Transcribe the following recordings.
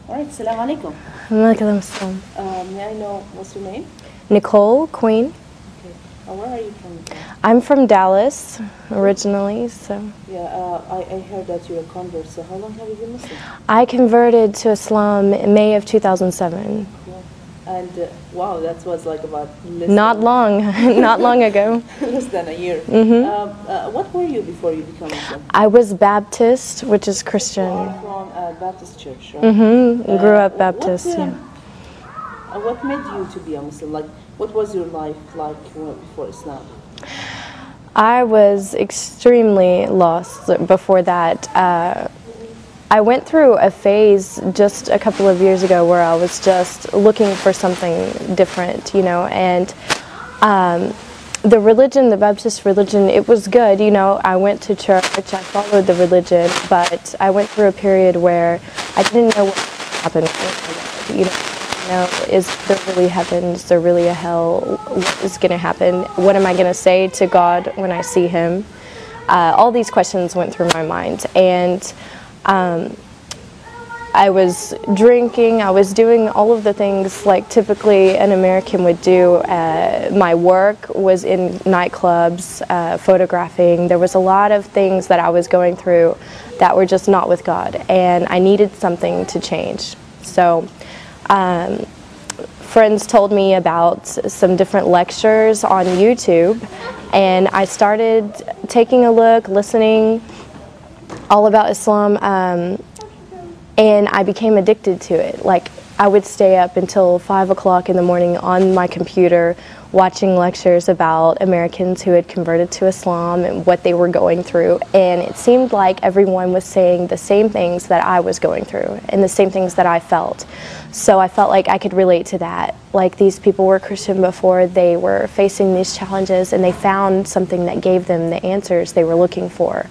All right, salam alaikum. Walaikum assalam. May I know what's your name? Nicole, Queen. Okay. Where are you from? I'm from Dallas originally, so. Yeah, I heard that you're a convert. So how long have you been Muslim? I converted to Islam in May of 2007. Cool. And wow, that was like about Not long, not long ago. less than a year. What were you before you became Muslim? I was Baptist, which is Christian. You are from a Baptist church, right? Grew up Baptist. What made you to be a Muslim? Like, what was your life like before Islam? I was extremely lost before that. I went through a phase just a couple of years ago where I was just looking for something different, and the religion, the Baptist religion, it was good, I went to church, I followed the religion, but I went through a period where I didn't know what happened, is there really heaven, is there really a hell, what is going to happen, what am I going to say to God when I see Him? All these questions went through my mind, and I was drinking, I was doing all of the things like typically an American would do. My work was in nightclubs, photographing. There was a lot of things that I was going through that were just not with God, and I needed something to change. So friends told me about some different lectures on YouTube, and I started taking a look, listening all about Islam, and I became addicted to it. Like, I would stay up until 5 o'clock in the morning on my computer watching lectures about Americans who had converted to Islam and what they were going through, and it seemed like everyone was saying the same things that I was going through and the same things that I felt. So I felt like I could relate to that. Like, these people were Christian before, they were facing these challenges, and they found something that gave them the answers they were looking for.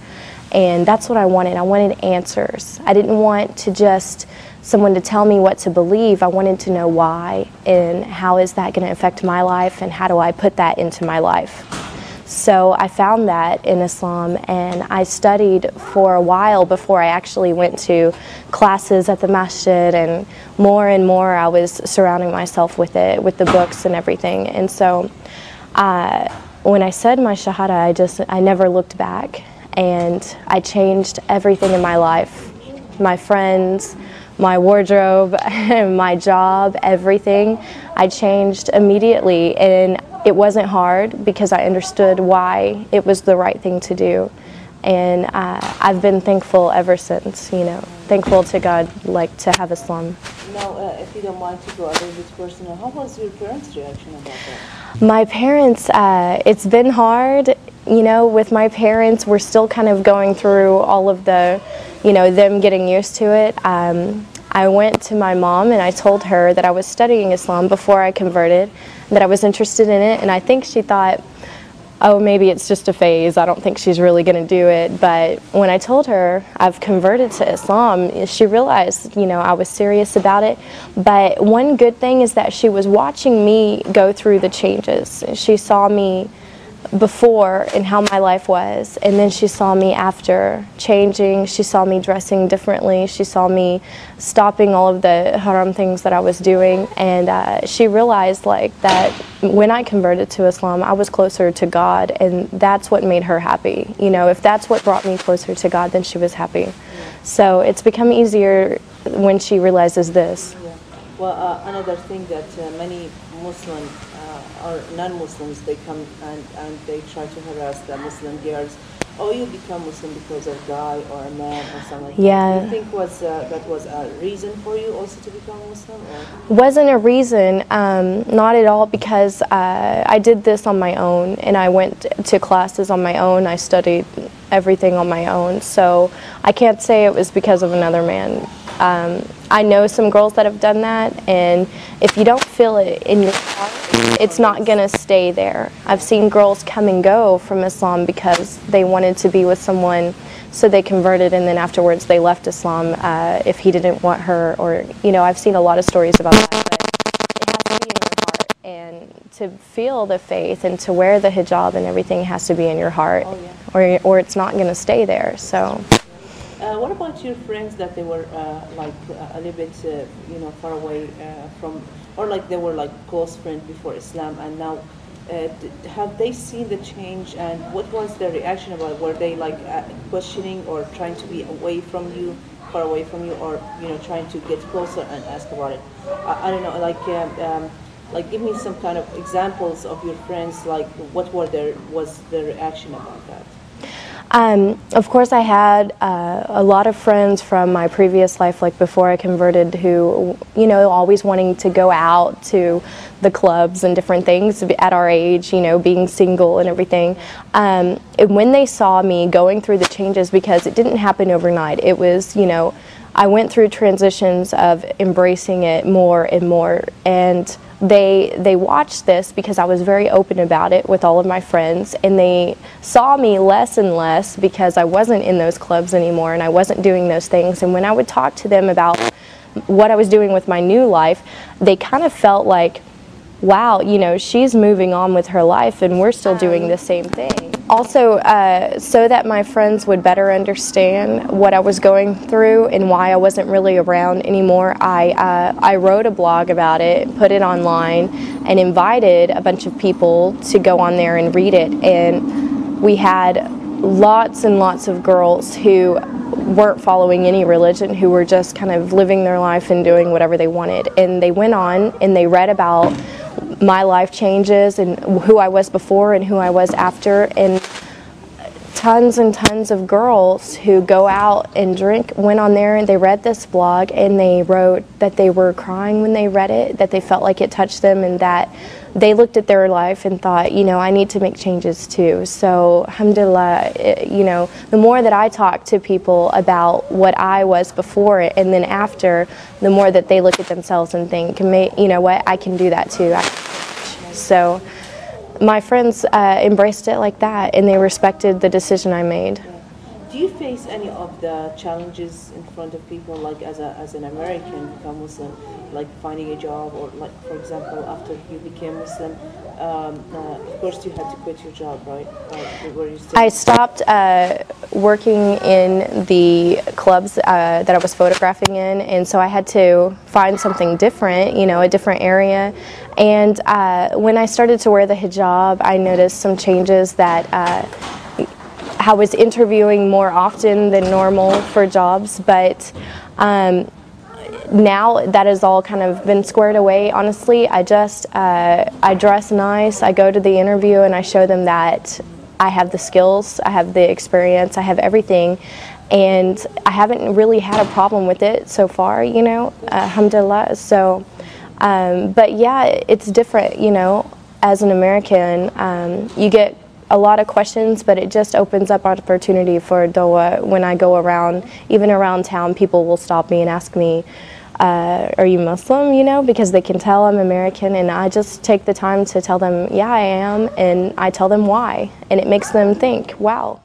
And that's what I wanted. I wanted answers. I didn't want to just someone to tell me what to believe. I wanted to know why, and how is that going to affect my life, and how do I put that into my life. So I found that in Islam, and I studied for a while before I actually went to classes at the masjid, and more I was surrounding myself with it, with the books and everything. And so when I said my shahada, I never looked back. And I changed everything in my life, my friends, my wardrobe, my job, everything. I changed immediately, and it wasn't hard because I understood why it was the right thing to do. And I've been thankful ever since, thankful to God, like, to have Islam. Now, if you don't mind to go a little bit personal, how was your parents' reaction about that? My parents, it's been hard. With my parents, we're still kind of going through all of the, them getting used to it. I went to my mom and I told her that I was studying Islam before I converted, that I was interested in it, and I think she thought, oh, maybe it's just a phase, I don't think she's really going to do it. But when I told her I've converted to Islam, she realized, I was serious about it. But one good thing is that she was watching me go through the changes. She saw me before and how my life was, and then she saw me after changing. She saw me dressing differently. She saw me stopping all of the haram things that I was doing, and she realized that when I converted to Islam, I was closer to God, and that's what made her happy. If that's what brought me closer to God, then she was happy. So it's become easier when she realizes this. Yeah. Well, another thing that many Muslim or non-Muslims, they come and they try to harass the Muslim girls. Oh, you become Muslim because of a guy or a man or something like that. Do you think that was a reason for you also to become Muslim? Or? Wasn't a reason, not at all, because I did this on my own, and I went to classes on my own. I studied everything on my own, so I can't say it was because of another man. I know some girls that have done that, and if you don't feel it in your heart, it's not going to stay there. I've seen girls come and go from Islam because they wanted to be with someone, so they converted, and then afterwards they left Islam if he didn't want her, or, I've seen a lot of stories about that, but it has to be in your heart, and to feel the faith and to wear the hijab and everything has to be in your heart, or it's not going to stay there, so. What about your friends that they were like a little bit, far away from, or like they were like close friends before Islam, and now have they seen the change, and what was their reaction about it? Were they like questioning or trying to be away from you, far away from you, or trying to get closer and ask about it? I don't know, like give me some kind of examples of your friends, like what was their reaction about that? Of course, I had a lot of friends from my previous life, like before I converted, who, always wanting to go out to the clubs and different things at our age, being single and everything. And when they saw me going through the changes, because it didn't happen overnight, it was, I went through transitions of embracing it more and more, and they watched this because I was very open about it with all of my friends, and they saw me less and less because I wasn't in those clubs anymore and I wasn't doing those things. And when I would talk to them about what I was doing with my new life, they kind of felt like, wow, she's moving on with her life and we're still doing the same thing. Also, so that my friends would better understand what I was going through and why I wasn't really around anymore, I wrote a blog about it, put it online, and invited a bunch of people to go on there and read it. And we had lots and lots of girls who weren't following any religion, who were just kind of living their life and doing whatever they wanted. And they went on and they read about my life changes and who I was before and who I was after, and tons and tons of girls who go out and drink went on there and they read this blog and they wrote that they were crying when they read it, that they felt like it touched them, and that they looked at their life and thought, I need to make changes too. So alhamdulillah, the more that I talk to people about what I was before and then after, the more that they look at themselves and think, what, I can do that too. So my friends embraced it like that, and they respected the decision I made. Do you face any of the challenges in front of people, like as an American become Muslim, like finding a job, or like, for example, after you became Muslim, of course you had to quit your job, right? Were you still? I stopped working in the clubs that I was photographing in, and so I had to find something different, a different area. And when I started to wear the hijab, I noticed some changes that I was interviewing more often than normal for jobs, but now that has all kind of been squared away. Honestly, I dress nice, I go to the interview and I show them that I have the skills, I have the experience, I have everything, and I haven't really had a problem with it so far, alhamdulillah. So, but yeah, it's different, as an American, you get a lot of questions, but it just opens up opportunity for dawah. When I go around, even around town, people will stop me and ask me, are you Muslim, because they can tell I'm American, and I just take the time to tell them, yeah, I am, and I tell them why, and it makes them think, wow.